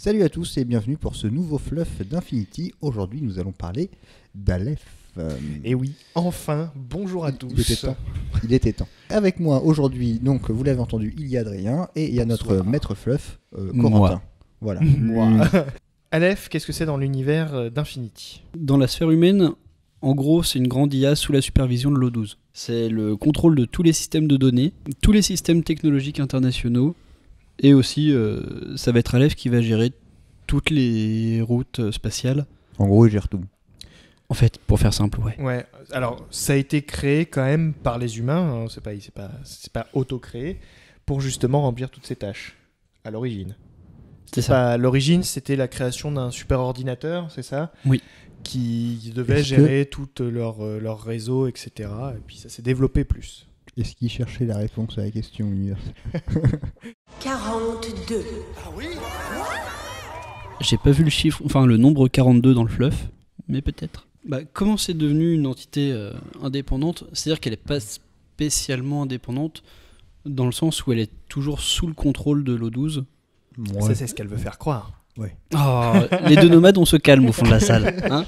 Salut à tous et bienvenue pour ce nouveau fluff d'Infinity. Aujourd'hui, nous allons parler d'Aleph. Et oui, enfin, bonjour à tous. Il était temps. Avec moi aujourd'hui, donc vous l'avez entendu, il y a Adrien et il y a notre maître fluff, Corentin. Moi. Voilà. Moi. Aleph, qu'est-ce que c'est dans l'univers d'Infinity? Dans la sphère humaine, en gros, c'est une grande IA sous la supervision de l'O12. C'est le contrôle de tous les systèmes de données, tous les systèmes technologiques internationaux, et aussi, ça va être Aleph qui va gérer toutes les routes spatiales. En gros, il gère tout. En fait, pour faire simple, ouais. Ouais, alors ça a été créé quand même par les humains, hein, c'est pas auto-créé, pour justement remplir toutes ces tâches, à l'origine. C'est ça. À l'origine, c'était la création d'un super ordinateur, c'est ça? Oui. Qui devait gérer tout leur réseau, etc. Et puis ça s'est développé plus. Est-ce qu'il cherchait la réponse à la question universelle? 42. J'ai pas vu le chiffre, enfin le nombre 42 dans le fluff, mais peut-être. Comment c'est devenu une entité indépendante? C'est-à-dire qu'elle n'est pas spécialement indépendante, dans le sens où elle est toujours sous le contrôle de l'O12. Ouais. Ça, c'est ce qu'elle veut faire croire. Ouais. Oh, les deux nomades, on se calme au fond de la salle. Hein,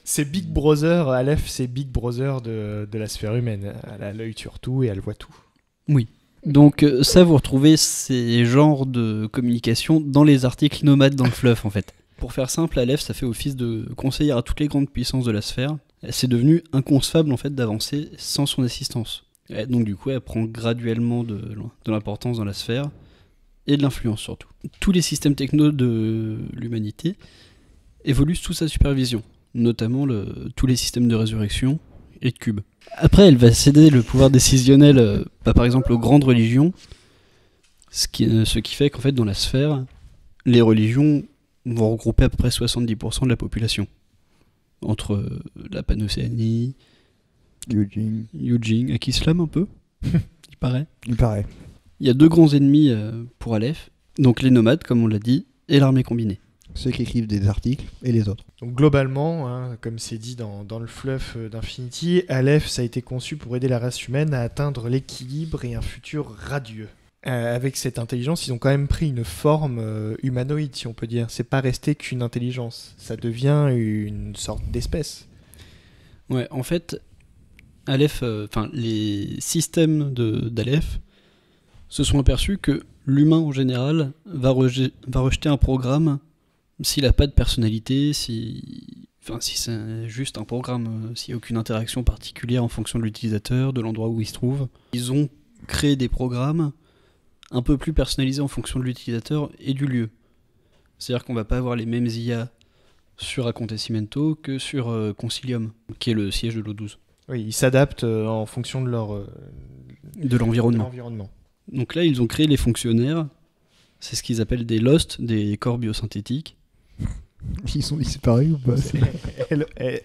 C'est Big Brother, Aleph, c'est Big Brother de la sphère humaine. Elle a l'œil sur tout et elle voit tout. oui. Donc ça, vous retrouvez ces genres de communication dans les articles nomades dans le fluff, en fait. Pour faire simple, Aleph, ça fait office de conseillère à toutes les grandes puissances de la sphère. C'est devenu inconcevable, en fait, d'avancer sans son assistance. Et donc du coup, elle prend graduellement de l'importance dans la sphère, et de l'influence surtout. Tous les systèmes techno de l'humanité évoluent sous sa supervision, notamment tous les systèmes de résurrection et de cubes. Après, elle va céder le pouvoir décisionnel, par exemple, aux grandes religions, ce qui fait qu'en fait, dans la sphère, les religions vont regrouper à peu près 70% de la population. Entre la Panocéanie, Yujing, Akislam un peu, il paraît. Il paraît. Il y a deux grands ennemis pour Aleph, donc les nomades, comme on l'a dit, et l'armée combinée. Ceux qui écrivent des articles et les autres. Donc globalement, hein, comme c'est dit dans le fluff d'Infinity, Aleph, ça a été conçu pour aider la race humaine à atteindre l'équilibre et un futur radieux. Avec cette intelligence, ils ont quand même pris une forme humanoïde, si on peut dire. C'est pas resté qu'une intelligence, ça devient une sorte d'espèce. Ouais, en fait, Aleph, les systèmes d'Aleph se sont aperçus que l'humain en général va rejeter un programme s'il n'a pas de personnalité, si c'est juste un programme, s'il n'y a aucune interaction particulière en fonction de l'utilisateur, de l'endroit où il se trouve. Ils ont créé des programmes un peu plus personnalisés en fonction de l'utilisateur et du lieu. C'est-à-dire qu'on ne va pas avoir les mêmes IA sur Acontecimento que sur Concilium, qui est le siège de l'O12. Oui, ils s'adaptent en fonction de de l'environnement. Donc là, ils ont créé les fonctionnaires. C'est ce qu'ils appellent des LOST, des corps biosynthétiques. Ils sont séparés ou pas?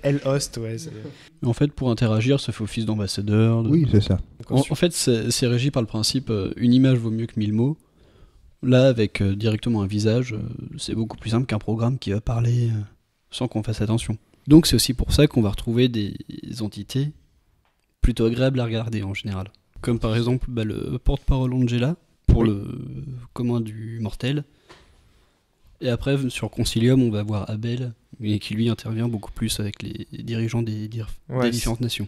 L-Host, ouais. En fait, pour interagir, ça fait office d'ambassadeur. Oui, c'est ça. En fait, c'est régi par le principe une image vaut mieux que 1000 mots. Là, avec directement un visage, c'est beaucoup plus simple qu'un programme qui va parler sans qu'on fasse attention. Donc c'est aussi pour ça qu'on va retrouver des entités plutôt agréables à regarder en général. Comme par exemple le porte-parole Angela, pour le commun du mortel. Et après, sur Concilium, on va voir Abel, qui lui intervient beaucoup plus avec les dirigeants des différentes nations.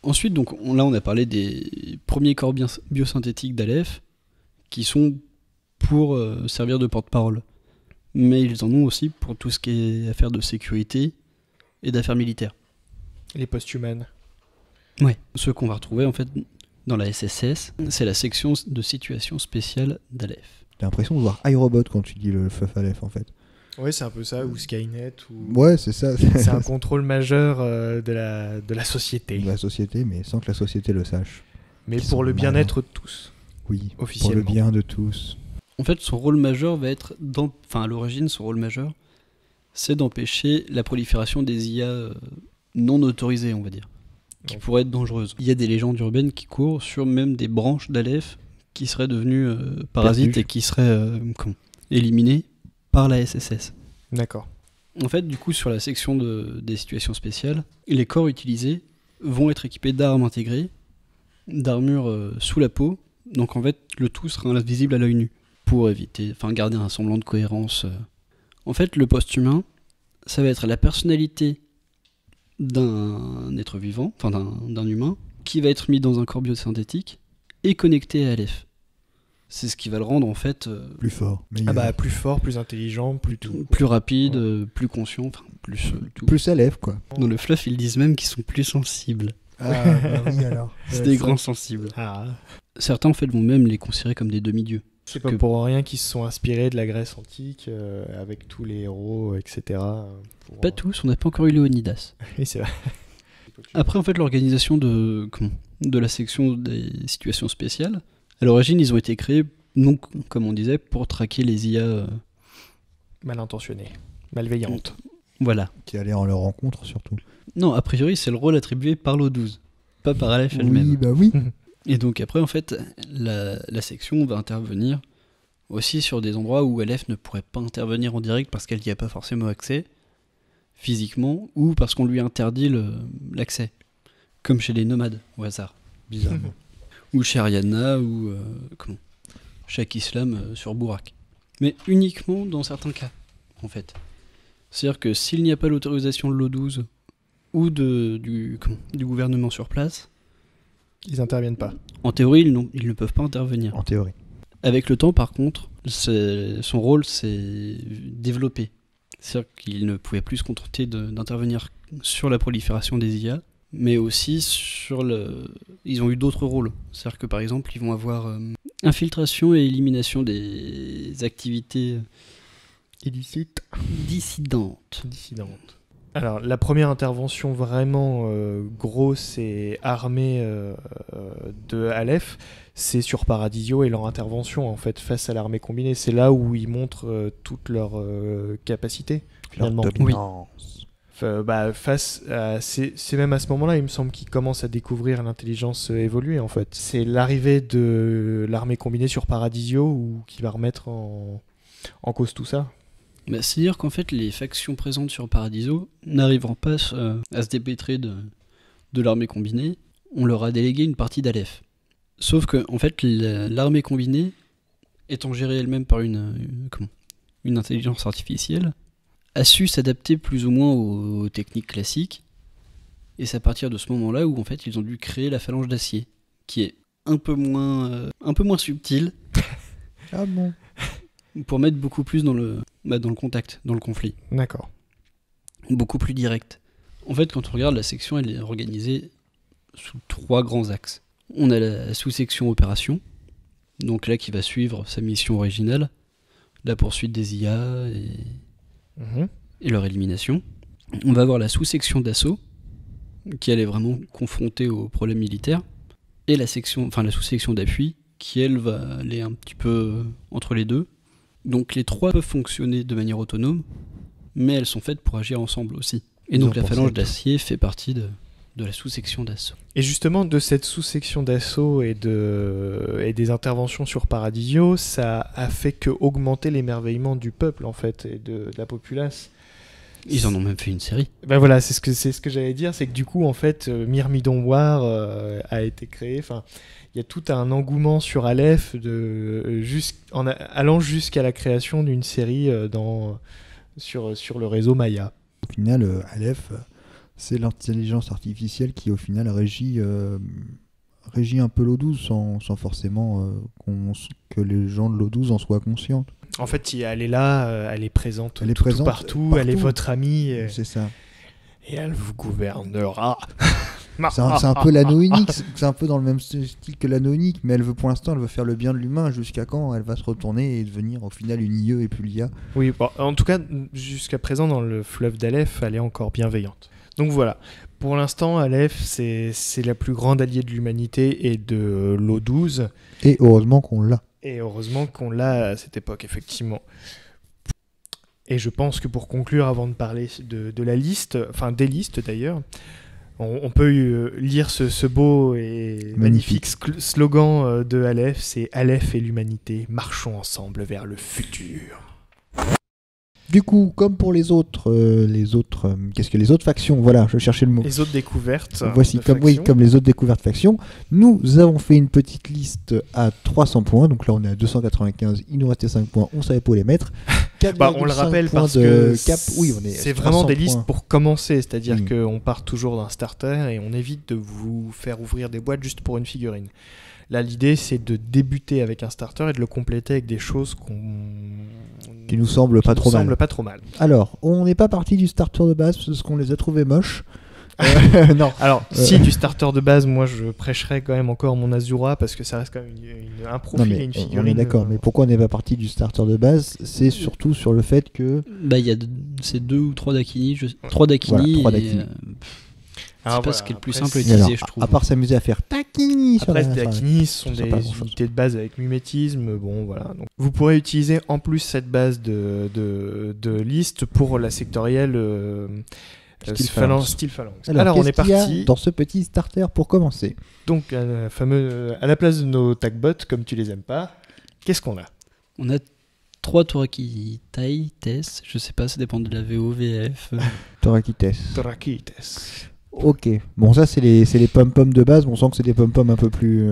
Ensuite, donc, là, on a parlé des premiers corps biosynthétiques d'Aleph, qui sont pour servir de porte-parole. Mais ils en ont aussi pour tout ce qui est affaires de sécurité et d'affaires militaires. Les post-humanes. Ouais. Ceux qu'on va retrouver, en fait, dans la SSS, c'est la section de situation spéciale d'Aleph. J'ai l'impression de voir iRobot quand tu dis le fluff Aleph en fait. Ouais, c'est un peu ça, ou Skynet. Ou... Ouais, c'est ça. C'est un contrôle majeur de la société. De la société, mais sans que la société le sache. Mais Ils pour sont le bien-être de tous. Oui, officiellement. pour le bien de tous. En fait, son rôle majeur va être, à l'origine, son rôle majeur, c'est d'empêcher la prolifération des IA non autorisées, on va dire, qui pourraient être dangereuses. Il y a des légendes urbaines qui courent sur même des branches d'Aleph qui seraient devenues parasites Perdu. et qui seraient éliminées par la SSS. D'accord. En fait, du coup, sur la section des situations spéciales, les corps utilisés vont être équipés d'armes intégrées, d'armure sous la peau, donc en fait, le tout sera invisible à l'œil nu. pour garder un semblant de cohérence. En fait, le post-humain, ça va être la personnalité d'un être vivant, enfin d'un humain, qui va être mis dans un corps biosynthétique et connecté à Aleph. C'est ce qui va le rendre en fait Plus fort. Plus fort, plus intelligent, plus tout. plus rapide, plus conscient, plus tout. Plus élève, quoi. Dans le fluff, ils disent même qu'ils sont plus sensibles. Ah, oui, alors. C'est des grands sensibles. Ah. Certains en fait vont même les considérer comme des demi-dieux. C'est pas pour rien qu'ils se sont inspirés de la Grèce antique, avec tous les héros, etc. Pas tous, on n'a pas encore eu Léonidas. Oui, c'est vrai. Après, en fait, l'organisation de la section des situations spéciales, à l'origine, ils ont été créés, non, comme on disait, pour traquer les IA. Mal intentionnées, malveillantes. Voilà. Qui allait en leur rencontre, surtout. Non, a priori, c'est le rôle attribué par l'O12, pas par Aleph elle-même. Oui, bah oui. Et donc après, en fait, la section va intervenir aussi sur des endroits où Aleph ne pourrait pas intervenir en direct parce qu'elle n'y a pas forcément accès physiquement, ou parce qu'on lui interdit l'accès. Comme chez les nomades, au hasard. Bizarrement. Ou chez Ariadna, ou chez Islam sur Bourak. Mais uniquement dans certains cas, en fait. C'est-à-dire que s'il n'y a pas l'autorisation de l'O12 ou du gouvernement sur place, ils interviennent pas. En théorie, ils ne peuvent pas intervenir. En théorie. Avec le temps, par contre, son rôle s'est développé. C'est-à-dire qu'il ne pouvait plus se contenter d'intervenir sur la prolifération des IA, mais aussi ils ont eu d'autres rôles. C'est-à-dire que par exemple, ils vont avoir infiltration et élimination des activités illicites, dissidentes. Alors, la première intervention vraiment grosse et armée de Aleph, c'est sur Paradisio et leur intervention en fait face à l'armée combinée. C'est là où ils montrent toute leur capacité finalement. Leur dominance. C'est même à ce moment-là, il me semble qu'ils commencent à découvrir l'intelligence évoluée en fait. C'est l'arrivée de l'armée combinée sur Paradisio qui va remettre en cause tout ça. C'est-à-dire qu'en fait, les factions présentes sur Paradiso n'arriveront pas à se dépêtrer de l'armée combinée, on leur a délégué une partie d'Aleph. Sauf que, en fait, l'armée combinée, étant gérée elle-même par une intelligence artificielle, a su s'adapter plus ou moins aux techniques classiques, et c'est à partir de ce moment-là où, en fait, ils ont dû créer la phalange d'acier, qui est un peu moins subtile. Ah bon. Pour mettre beaucoup plus dans le contact, dans le conflit. D'accord. Beaucoup plus direct. En fait, quand on regarde la section, elle est organisée sous 3 grands axes. On a la sous-section opération, donc là qui va suivre sa mission originale, la poursuite des IA et leur élimination. On va avoir la sous-section d'assaut, qui elle est vraiment confrontée aux problèmes militaires, et la sous-section d'appui, qui elle va aller un petit peu entre les deux. Donc les 3 peuvent fonctionner de manière autonome, mais elles sont faites pour agir ensemble aussi. Et donc la phalange d'acier fait partie de la sous-section d'assaut. Et justement, de cette sous-section d'assaut et des interventions sur Paradisio, ça a fait que augmenter l'émerveillement du peuple, en fait, et de la populace. Ils en ont même fait une série. Ben voilà, c'est ce que j'allais dire, c'est que du coup, en fait, Myrmidon War a été créé. Enfin, il y a tout un engouement sur Aleph, allant jusqu'à la création d'une série sur le réseau Maya. Au final, Aleph, c'est l'intelligence artificielle qui, au final, régit un peu l'O12 sans forcément que les gens de l'O12 en soient conscients. En fait, elle est là, elle est présente partout, elle est votre amie. C'est ça. Et elle vous gouvernera. C'est un peu l'anoïnique, c'est un peu dans le même style que l'anoïnique, mais pour l'instant, elle veut faire le bien de l'humain. Jusqu'à quand elle va se retourner et devenir au final une IE et plus l'IA. Oui, bon, en tout cas, jusqu'à présent, dans le fleuve d'Aleph, elle est encore bienveillante. Donc voilà, pour l'instant, Aleph, c'est la plus grande alliée de l'humanité et de l'O12. Et heureusement qu'on l'a. Et heureusement qu'on l'a à cette époque, effectivement. Et je pense que pour conclure, avant de parler de la liste, enfin des listes d'ailleurs, on peut lire ce beau et magnifique slogan de Aleph, c'est « Aleph et l'humanité, marchons ensemble vers le futur ». Du coup, comme pour les autres, qu'est-ce que les autres factions, voilà, je cherchais le mot. Les autres découvertes. Voici, de comme factions. les autres découvertes factions, nous avons fait une petite liste à 300 points, donc là on est à 295, il nous restait 5 points, on savait pas où les mettre. On le rappelle 4,5 points parce de que cap, oui, on est c'est 300 vraiment des points. listes pour commencer, c'est-à-dire Oui. qu'on part toujours d'un starter et on évite de vous faire ouvrir des boîtes juste pour une figurine. Là, l'idée, c'est de débuter avec un starter et de le compléter avec des choses Qui nous semblent pas trop mal. semblent pas trop mal. Alors, on n'est pas parti du starter de base parce qu'on les a trouvés moches. Non. Alors, si du starter de base, moi, je prêcherais quand même encore mon Azura parce que ça reste quand même un profil Non, mais et une on figurine. est d'accord, mais pourquoi on n'est pas parti du starter de base? C'est surtout sur le fait que Bah, il y a c'est 2 ou 3 Dakini. 3 Dakini. Voilà, 3 et, Dakini. c'est pas ce qui est le plus simple à Et utiliser, alors, je trouve. à part s'amuser à faire Takini sur Après, la les Dakini sont ça des pas grand-chose. unités de base avec mimétisme. Bon, voilà. Donc, vous pourrez utiliser en plus cette base de liste pour la sectorielle Style Phalanx. style Phalanx. Alors, on est qu'est-ce qu'il y a parti. dans ce petit starter pour commencer? Donc, à la place de nos tagbots, comme tu les aimes pas, qu'est-ce qu'on a? On a 3 Toraki Tai, Tess, je sais pas, ça dépend de la VO, VF. Torakites. Torakites. Ok. Bon, ça, c'est les pom-pom de base. Bon, on sent que c'est des pom-pom un peu plus.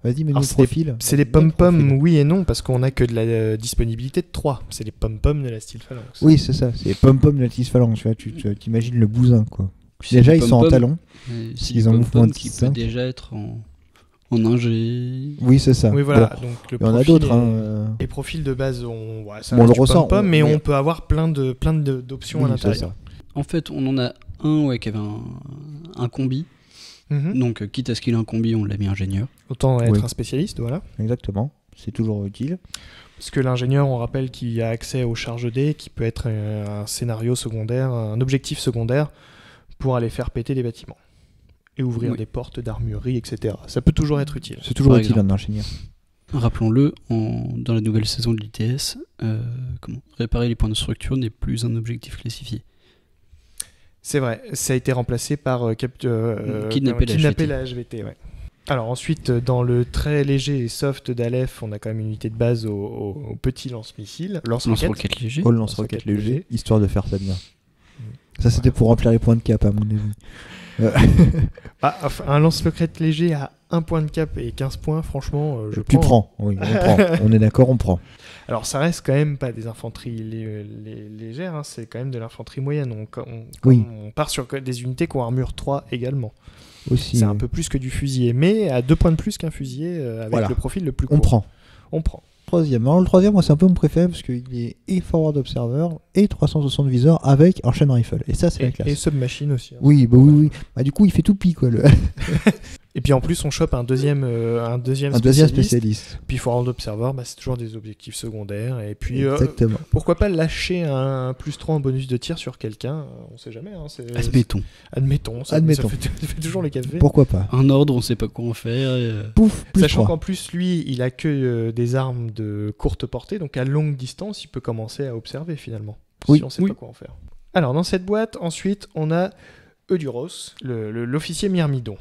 Vas-y, mets-nous Alors, le c'est profil. C'est des pom-pom, oui et non, parce qu'on a que de la disponibilité de 3. C'est les pom-pom de la style Phalanx. Oui, c'est ça. C'est les pom-pom de la Tis Phalanx. Tu vois, tu t'imagines le bousin, quoi. Puis Déjà, c'est ils des sont en pom-pom, talons. c'est Ils des ont un pom-pom mouvement de qui 6-5. peut déjà être en ingé. Oui, c'est ça. Oui, voilà. Bon. Donc, le Il y en a profil d'autres. est- Hein. Les profils de base, ça Bon, on reste le du ressent, pom-pom, mais mais- on peut avoir plein d'options à Oui, c'est l'intérieur. En fait, on en a un qui avait un combi. Mhm. Donc, quitte à ce qu'il ait un combi, on l'a mis ingénieur. Autant être Oui. un spécialiste, voilà. Ça. Exactement. C'est toujours utile. Parce que l'ingénieur, on rappelle qu'il a accès aux charges dés, qui peut être un scénario secondaire, un objectif secondaire, pour aller faire péter des bâtiments. Et ouvrir Oui. des portes d'armurerie, etc. Ça peut toujours être utile. C'est toujours Par utile exemple. un ingénieur. Rappelons-le, dans la nouvelle saison de l'ITS, réparer les points de structure n'est plus un objectif classifié. C'est vrai, ça a été remplacé par Kidnapper la la HVT. Ouais. Alors ensuite, dans le très léger et soft d'Aleph, on a quand même une unité de base au petit lance-missile. Lance-roquette. Lance-roquette léger. Oh, le lance-roquette Lance-roquette léger, léger. histoire de faire ça bien. Ça, c'était pour remplir les points de cap, à mon avis. Un lance-roquette léger à 1 point de cap et 15 points, franchement, je Tu prends. prends, oui, on prend. On est d'accord, on prend. Alors ça reste quand même pas des infanteries légères, hein, c'est quand même de l'infanterie moyenne. Oui. On part sur des unités qui ont armure 3 également. Aussi, C'est un peu plus que du fusilier, mais à 2 points de plus qu'un fusilier avec Voilà. le profil le plus court. on prend. On prend. Troisième. Alors, le troisième, moi, c'est un peu mon préféré parce qu'il est et Forward Observer et 360 viseur avec un chain rifle. Et ça, c'est la classe. Et Submachine aussi. hein. Oui, bah oui. Bah, du coup, il fait tout pis, quoi. Et puis en plus, on chope un deuxième Un deuxième spécialiste. Puis Forward Observer, c'est toujours des objectifs secondaires. Et puis, Exactement. pourquoi pas lâcher un +3 en bonus de tir sur quelqu'un, on sait jamais. Hein, Admettons. Admettons. Ça fait toujours les cafés. Pourquoi pas Un ordre, on sait pas quoi en faire. Pouf, plus Sachant 3. qu'en plus, lui, il a que des armes de courte portée, donc à longue distance, il peut commencer à observer finalement. Oui. Si on sait pas quoi en faire. Alors, dans cette boîte, ensuite, on a Euduros, l'officier Myrmidon.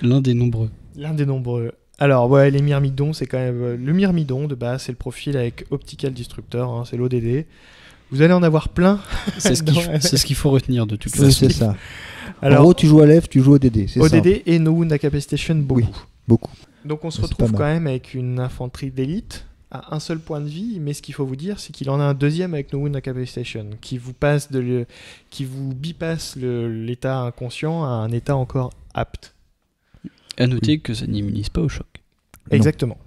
L'un des nombreux. L'un des nombreux. Alors, ouais, les Myrmidons, c'est quand même. Le Myrmidon, de base, c'est le profil avec Optical Disruptor, hein, c'est l'ODD. Vous allez en avoir plein. C'est ce qu'il faut retenir de toute Oui, façon. c'est ça. Alors, en gros, tu joues à l'EF, tu joues au DD. C'est ça. ODD et No Wound Incapacitation, beaucoup. Oui. Beaucoup. Donc, on se C'est retrouve pas quand mal. même avec une infanterie d'élite à un seul point de vie, mais ce qu'il faut vous dire, c'est qu'il en a un deuxième avec No Wound Incapacitation, qui vous bypasse l'état inconscient à un état encore apte. À noter que ça n'immunise pas au choc. Non. Exactement.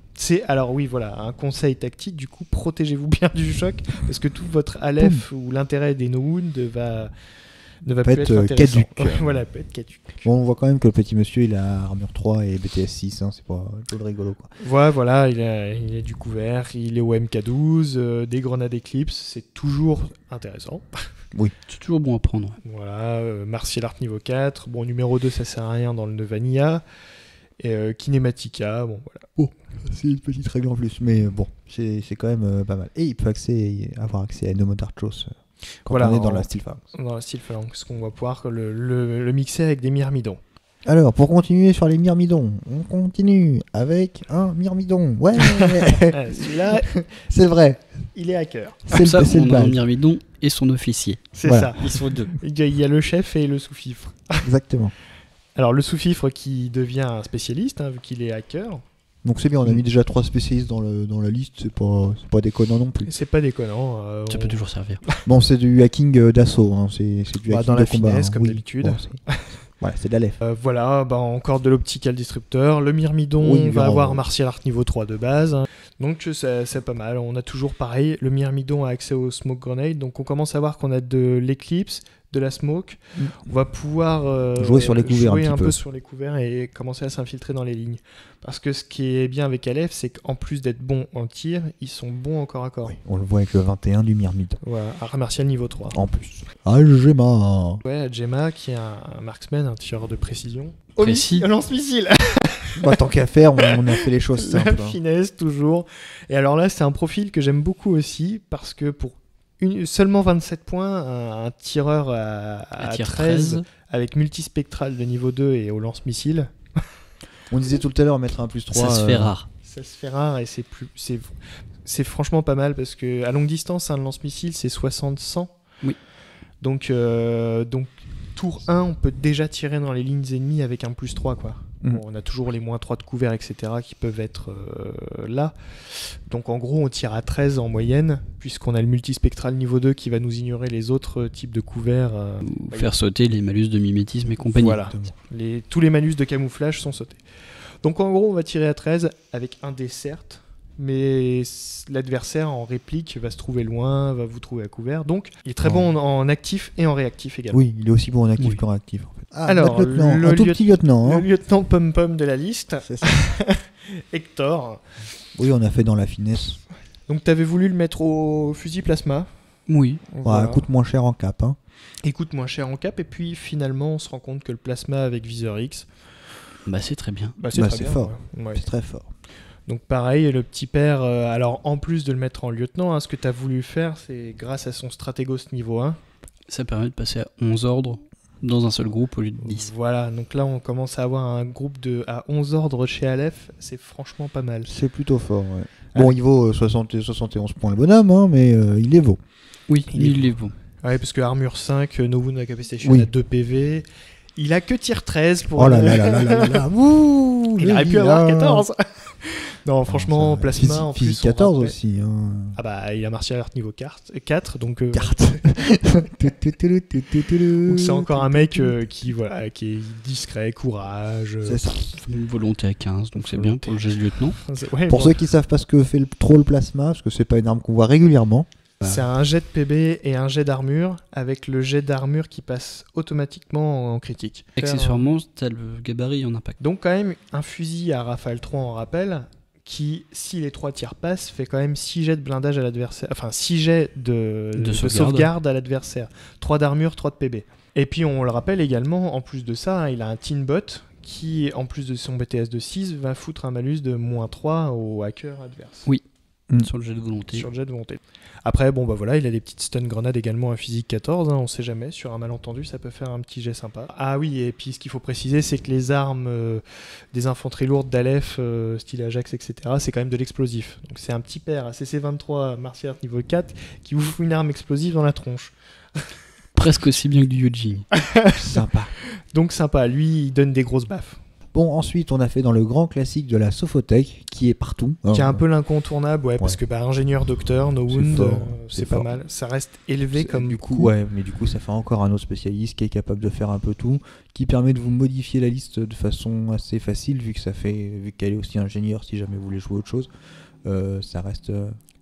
Alors oui, voilà, un conseil tactique, du coup, protégez-vous bien du choc, parce que tout votre Aleph ou l'intérêt des No Wound ne va Peut plus être, être intéressant. caduque. Voilà, peut être caduque. Bon, on voit quand même que le petit monsieur, il a armure 3 et BTS 6. Hein, c'est pas le rigolo, quoi. Voilà, il est du couvert, il est au MK12, des grenades Eclipse, c'est toujours intéressant. C'est toujours bon à prendre. Voilà, Martial Art niveau 4, bon, numéro 2, ça sert à rien dans le Vanilla. Et Kinematica, bon voilà. C'est une petite règle en plus, mais bon, c'est quand même pas mal. Et il peut avoir accès à Nomad Archos quand Voilà, on est dans la Steel Phalanx. Dans la style Phalanx, qu'on va pouvoir le mixer avec des Myrmidons. Alors, pour continuer sur les Myrmidons, on continue avec un Myrmidon. Ouais, Celui-là, c'est vrai. il est hacker. Comme ça, c'est le on a un bail. myrmidon et son officier. C'est Voilà. ça. Ils sont deux. Il y a le chef et le sous-fifre. Exactement. Alors le sous-fifre qui devient un spécialiste, vu qu'il est hacker. Donc c'est bien, on a mis déjà 3 spécialistes dans la liste, c'est pas déconnant non plus. C'est pas déconnant. Ça peut toujours servir. Bon, c'est du hacking d'assaut, hein. c'est du Bah, hacking dans de la combat. finesse, hein. comme Oui. d'habitude. Bon, voilà, c'est de la lef. Voilà, encore de l'optical disruptor. Le myrmidon Oui, va alors, avoir martial art niveau 3 de base. Donc c'est pas mal. On a toujours pareil. Le myrmidon a accès au smoke grenade. Donc on commence à voir qu'on a de l'éclipse, de la smoke. On va pouvoir Jouer sur les couverts jouer un un petit peu peu. sur les couverts et commencer à s'infiltrer dans les lignes. Parce que ce qui est bien avec Aleph, c'est qu'en plus d'être bons en tir, ils sont bons en corps à corps. Oui, on le voit avec le 21 du Myrmide. Voilà, art martial niveau 3. En plus. Algema. Ouais, Gemma qui est un marksman, un tireur de précision. Précis. Lance-missile. Bah, tant qu'à faire, on a fait les choses La simples. hein. finesse toujours. Et alors là, c'est un profil que j'aime beaucoup aussi parce que pour seulement 27 points, un tireur à tier 13 avec multispectral de niveau 2 et au lance-missile, On disait tout à l'heure mettre un plus 3. Ça se fait rare. ça se fait rare et c'est franchement pas mal parce que à longue distance, un lance-missile c'est 60-100. Oui. Donc tour 1, on peut déjà tirer dans les lignes ennemies avec un plus 3 quoi. Bon, on a toujours les moins 3 de couvert, etc. qui peuvent être là. Donc en gros, on tire à 13 en moyenne, puisqu'on a le multispectral niveau 2 qui va nous ignorer les autres types de couverts. Ou faire sauter les malus de mimétisme et compagnie. Voilà, tous les malus de camouflage sont sautés. Donc en gros, on va tirer à 13 avec un dé certes, mais l'adversaire en réplique va se trouver loin, va vous trouver à couvert. Donc il est très bon en actif et en réactif également. Oui, il est aussi bon en actif Oui. qu'en réactif. En fait. Ah, Alors, notre lieutenant, le un tout petit lieutenant. Le Hein. lieutenant pom-pom de la liste, C'est ça. Hector. Oui, on a fait dans la finesse. Donc t'avais voulu le mettre au fusil plasma. Oui. Voilà. Coûte moins cher en cap. Hein. Il coûte moins cher en cap et puis finalement on se rend compte que le plasma avec viseur X, Bah c'est très bien. c'est fort. Ouais. C'est très fort. Donc pareil, le petit père, alors en plus de le mettre en lieutenant, ce que tu as voulu faire, c'est grâce à son stratégos niveau 1. Ça permet de passer à 11 ordres dans un seul groupe au lieu de 10. Voilà, donc là on commence à avoir un groupe à 11 ordres chez Aleph, c'est franchement pas mal. C'est plutôt fort. Ouais. Bon, il vaut 71 points le bonhomme, hein, mais il les vaut. Oui, Il est est bon. Ouais, parce que armure 5, No Wound Incapacitation Oui. à 2 PV. Il a que tir 13 pour. Oh là là là là là là là. Ouh, Il le aurait pu avoir vilain. 14. Non, franchement, Ça, plasma en physique plus. on 14 rappelle- aussi. Hein. Ah bah, il a martial art niveau 4, donc. Carte. Donc c'est encore un mec qui est discret, courage. C'est ça. Une volonté à 15, donc c'est bien pour le geste lieutenant. Ouais, Pour bon, ceux qui savent pas ce que fait trop le plasma, parce que c'est pas une arme qu'on voit régulièrement. c'est un jet de PB et un jet d'armure, avec le jet d'armure qui passe automatiquement en critique. Accessoirement, t'as le gabarit en impact. Donc quand même, un fusil à rafale 3 en rappel, qui, si les 3 tirs passent, fait quand même 6 jets de blindage à l'adversaire. Enfin, 6 jets de sauvegarde à l'adversaire. 3 d'armure, 3 de PB. Et puis on le rappelle également, en plus de ça, il a un teen bot qui, en plus de son BTS de 6, va foutre un malus de -3 au hacker adverse. Oui. Sur le jet de volonté. Sur le jet de volonté. Après, bon bah voilà, il a des petites stun grenades également à physique 14, on sait jamais, sur un malentendu ça peut faire un petit jet sympa. Ah oui, et puis ce qu'il faut préciser, c'est que les armes des infanteries lourdes d'Aleph, style Ajax, etc., c'est quand même de l'explosif. Donc c'est un petit père à CC23 martial art niveau 4 qui vous fout une arme explosive dans la tronche. Presque aussi bien que du Yuji. Sympa. Donc sympa, lui il donne des grosses baffes. Bon, ensuite, on a fait dans le grand classique de la Sophotech, qui est partout. Qui est un peu l'incontournable, ouais, parce que ingénieur, docteur, no C'est wound, fort, c'est c'est pas fort. mal. Ça reste élevé comme du coup. coup, ouais, mais du coup, ça fait encore un autre spécialiste qui est capable de faire un peu tout, qui permet de vous modifier la liste de façon assez facile, vu qu'elle est aussi ingénieure, si jamais vous voulez jouer autre chose. Ça reste.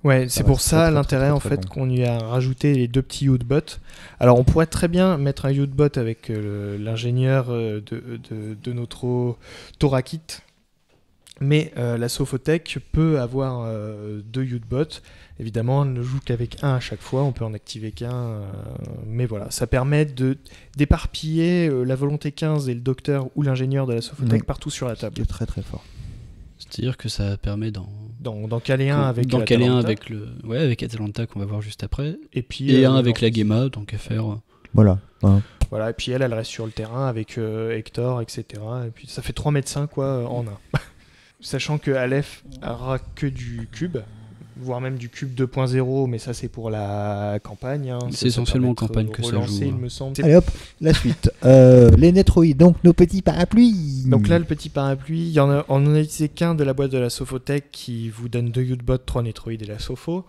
Ouais, c'est reste pour très, ça très, l'intérêt très, en très fait bon. qu'on y a rajouté les 2 petits Youtbots. Alors on pourrait très bien mettre un Youtbot avec l'ingénieur de notre Torakit, mais la Sophotech peut avoir 2 Youtbots. Évidemment, on ne joue qu'avec un à chaque fois, on peut en activer qu'un, mais voilà, ça permet d'éparpiller la volonté 15 et le docteur ou l'ingénieur de la Sophotech Oui. partout sur la table. Qui est très très fort. C'est-à-dire que ça permet D'en caler un avec d'en caler un l'Atalanta, avec Atalanta qu'on va voir juste après, et puis et un avec dans- la Gemma, donc à faire. Voilà. Hein. Voilà, et puis elle reste sur le terrain avec Hector, etc. Et puis ça fait 3 médecins quoi en un. Sachant que Aleph aura que du cube, voire même du cube 2.0, mais ça c'est pour la campagne. Hein. C'est essentiellement en campagne que ça relancer, joue. il me semble. Allez hop, la suite. Les Netroid, donc nos petits parapluies. Donc là, le petit parapluie, on en a utilisé qu'un de la boîte de la Sofotech qui vous donne 2 Udbot, 3 Netroid et la Sofo.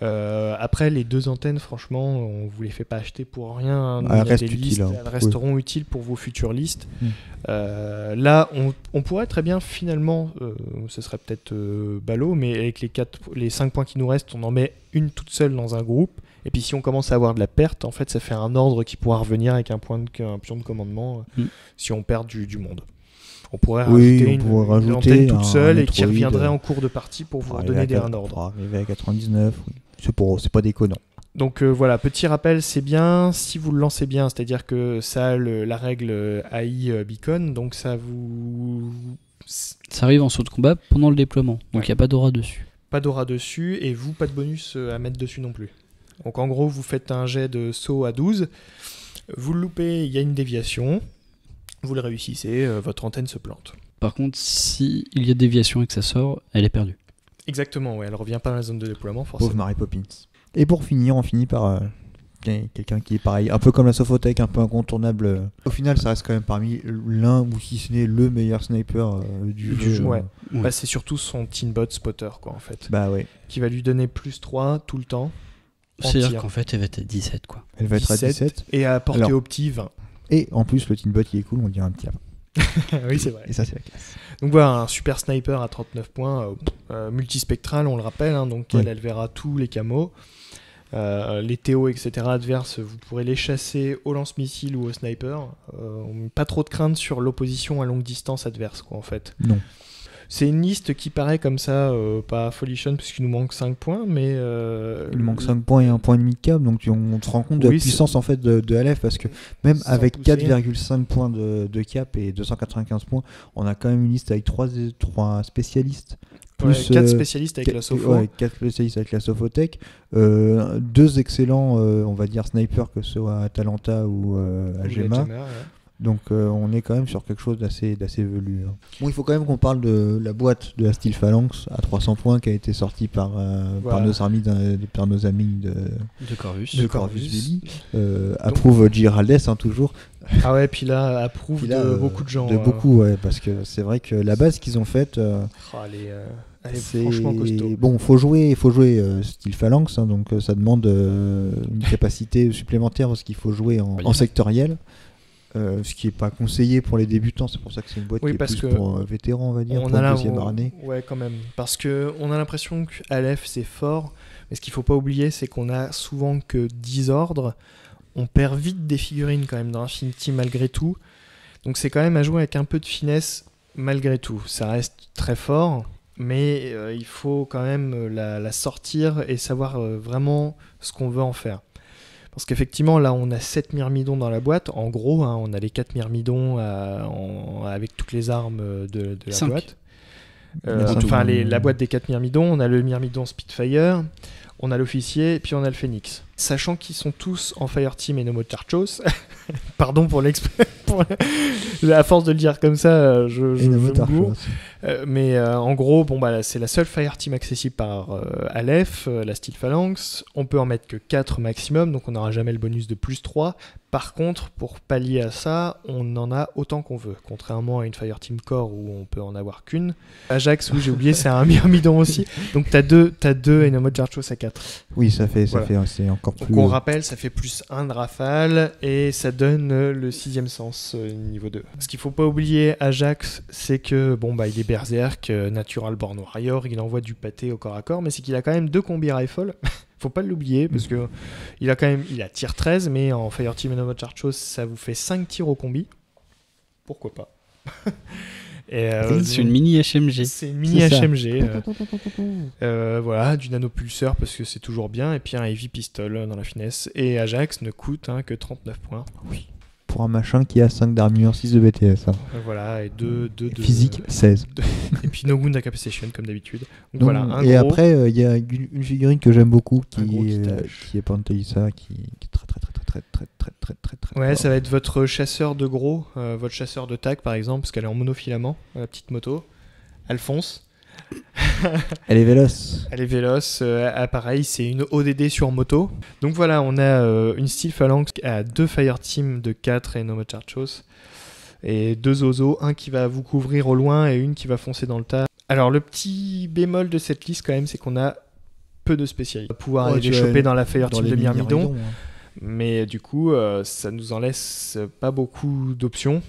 Après, les 2 antennes, franchement, on vous les fait pas acheter pour rien. Hein. Elles Il y a restent des utiles, listes, hein. elles resteront utiles pour vos futures listes. Là, on pourrait très bien, finalement, ce serait peut-être ballot, mais avec les 5 points qui nous restent, on en met une toute seule dans un groupe. Et puis si on commence à avoir de la perte, en fait, ça fait un ordre qui pourra revenir avec un pion de commandement si on perd du monde. On pourrait rajouter une antenne toute seule et qui reviendrait en cours de partie pour vous redonner un ordre. Pour arriver à 99, oui. C'est pas déconnant. Donc voilà, petit rappel, c'est bien si vous le lancez bien, c'est-à-dire que ça a la règle AI beacon, donc ça vous... Ça arrive en saut de combat pendant le déploiement, donc il n'y a pas d'aura dessus. Pas d'aura dessus, et vous, pas de bonus à mettre dessus non plus. Donc en gros, vous faites un jet de saut à 12, vous le loupez, il y a une déviation, vous le réussissez, votre antenne se plante. Par contre, si il y a déviation et que ça sort, elle est perdue. Exactement, ouais, elle revient pas dans la zone de déploiement, forcément. Pauvre Mary Poppins. Et pour finir, on finit par quelqu'un qui est pareil, un peu comme la Sofotech, un peu incontournable. Au final, ça reste quand même parmi l'un, ou si ce n'est le meilleur sniper du jeu. Ouais. Bah, c'est surtout son Tinbot Spotter, quoi, en fait. Bah ouais. Qui va lui donner plus 3 tout le temps. C'est-à-dire qu'en fait, elle va être à 17, quoi. Elle va être à 17. Et à portée opti 20. Et en plus, le Tinbot, il est cool, on dirait un petit lapin. Oui, c'est vrai. Et ça, c'est la classe. Donc voilà, un super sniper à 39 points, multispectral, on le rappelle, hein, donc elle verra tous les camos. Les TO, etc. adverses, vous pourrez les chasser au lance-missile ou au sniper. Pas trop de crainte sur l'opposition à longue distance adverse, quoi, en fait. Non. C'est une liste qui paraît comme ça, pas folichonne, puisqu'il nous manque 5 points, mais... Il manque 5 points et 1 point et demi de cap, donc on se rend compte de la puissance en fait, de LF, parce que même avec 4,5 points de cap et 295 points, on a quand même une liste avec 3 spécialistes. Plus 4 spécialistes avec la Sofo. 4 spécialistes avec la Sofotech. 2 excellents, on va dire, snipers, que ce soit Atalanta ou Agema. Donc on est quand même sur quelque chose d'assez velu. Hein. Bon, il faut quand même qu'on parle de la boîte de la Steel Phalanx à 300 points qui a été sortie par nos amis de Corvus Belli. Approuve Giraldes, hein, toujours. Ah ouais, puis là, approuve de beaucoup de gens. De beaucoup, ouais, parce que c'est vrai que la base qu'ils ont faite... elle est franchement costaud. Bon, faut jouer Steel Phalanx, hein, donc ça demande une capacité supplémentaire parce qu'il faut jouer en sectoriel. Ce qui n'est pas conseillé pour les débutants, c'est pour ça que c'est une boîte qui est plus pour vétérans, on va dire, pour une deuxième année. Ouais, quand même. Parce qu'on a l'impression qu'Aleph c'est fort, mais ce qu'il ne faut pas oublier, c'est qu'on a souvent que 10 ordres. On perd vite des figurines quand même dans Infinity malgré tout. Donc c'est quand même à jouer avec un peu de finesse malgré tout. Ça reste très fort, mais il faut quand même la sortir et savoir vraiment ce qu'on veut en faire. Parce qu'effectivement, là, on a 7 myrmidons dans la boîte. En gros, hein, on a les 4 myrmidons avec toutes les armes de la 5. boîte. La boîte des 4 myrmidons. On a le myrmidon Spitfire, on a l'officier, et puis on a le phénix. Sachant qu'ils sont tous en Fireteam et Nomocharchos. Pardon pour à force de le dire comme ça, je me bourre. Mais en gros, c'est la seule Fireteam accessible par Aleph, la Steel Phalanx. On peut en mettre que 4 maximum, donc on n'aura jamais le bonus de plus 3. Par contre, pour pallier à ça, on en a autant qu'on veut. Contrairement à une Fireteam Core où on peut en avoir qu'une. Ajax, oui, j'ai oublié, c'est un myrmidon aussi. Donc t'as deux et Nomocharchos à 4. Oui, c'est encore plus... Donc on rappelle, ça fait plus 1 de rafale et ça donne le 6ème sens niveau 2. Ce qu'il faut pas oublier, Ajax, c'est que il est berserk, Natural Born Warrior, il envoie du pâté au corps à corps, mais c'est qu'il a quand même 2 combis rifles. Faut pas l'oublier parce que il a tir 13, mais en Fireteam et Nomocharchos, ça vous fait 5 tirs au combi. Pourquoi pas? C'est une mini HMG. C'est une mini HMG. Voilà, du nanopulseur parce que c'est toujours bien. Et puis un heavy pistol dans la finesse. Et Ajax ne coûte que 39 points. Oui. Pour un machin qui a 5 d'armure, 6 de BTS. Hein. Voilà, et 2 de... Physique, 16. Et puis no wound capacitation comme d'habitude. Donc voilà, après, il y a une figurine que j'aime beaucoup qui est Pantelissa, qui est très ouais, ça va être votre chasseur de gros, votre chasseur de tac par exemple, parce qu'elle est en monofilament, la petite moto. Elle fonce. Elle est véloce. Elle est véloce. Pareil, c'est une ODD sur moto. Donc voilà, on a une Steel Phalanx à 2 Fireteam de 4 et No Muchachos. Et 2 Ozo, un qui va vous couvrir au loin et une qui va foncer dans le tas. Alors le petit bémol de cette liste quand même, c'est qu'on a peu de spécialistes. On va pouvoir aller les choper dans la Fireteam de Myrmidon. Mais du coup, ça nous en laisse pas beaucoup d'options.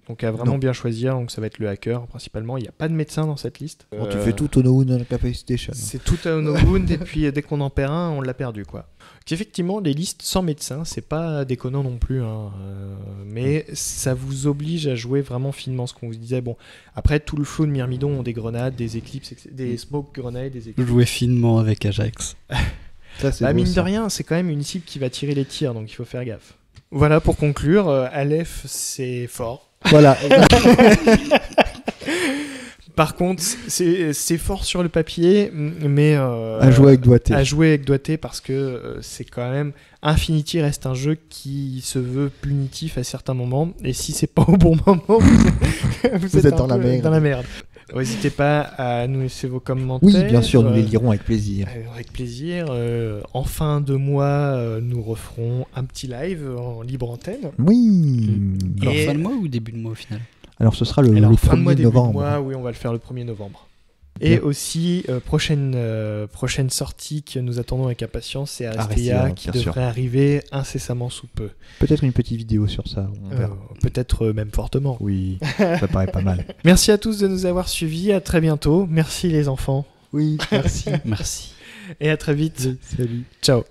Donc à vraiment bien choisir, donc ça va être le hacker principalement. Il n'y a pas de médecin dans cette liste. Bon, tu fais tout Ono-Wound dans la Capacity Station. C'est tout à Ono-Wound et puis dès qu'on en perd un, on l'a perdu quoi. Donc, effectivement, les listes sans médecin, c'est pas déconnant non plus, hein. Mais ça vous oblige à jouer vraiment finement ce qu'on vous disait. Bon, après tout le flow de Myrmidon ont des grenades, des éclipses, des smoke grenades, des éclipses. Jouer finement avec Ajax. Ça, mine de rien, c'est quand même une cible qui va tirer les tirs, donc il faut faire gaffe. Voilà pour conclure, Aleph c'est fort. Voilà. Par contre, c'est fort sur le papier, mais à jouer avec doigté. À jouer avec doigté parce que c'est quand même Infinity reste un jeu qui se veut punitif à certains moments, et si c'est pas au bon moment, vous êtes dans la merde. N'hésitez pas à nous laisser vos commentaires. Oui, bien sûr, nous les lirons avec plaisir. Avec plaisir. En fin de mois, nous referons un petit live en libre antenne. Oui. Alors fin de mois ou début de mois au final? Alors ce sera le 1er novembre. Mois, oui, on va le faire le 1er novembre. Et aussi, prochaine sortie que nous attendons avec impatience, c'est Arestia qui devrait arriver incessamment sous peu. Peut-être une petite vidéo sur ça. Peut-être même fortement. Oui, ça paraît pas mal. Merci à tous de nous avoir suivis. À très bientôt. Merci les enfants. Oui, merci. Merci. Et à très vite. Oui, salut. Ciao.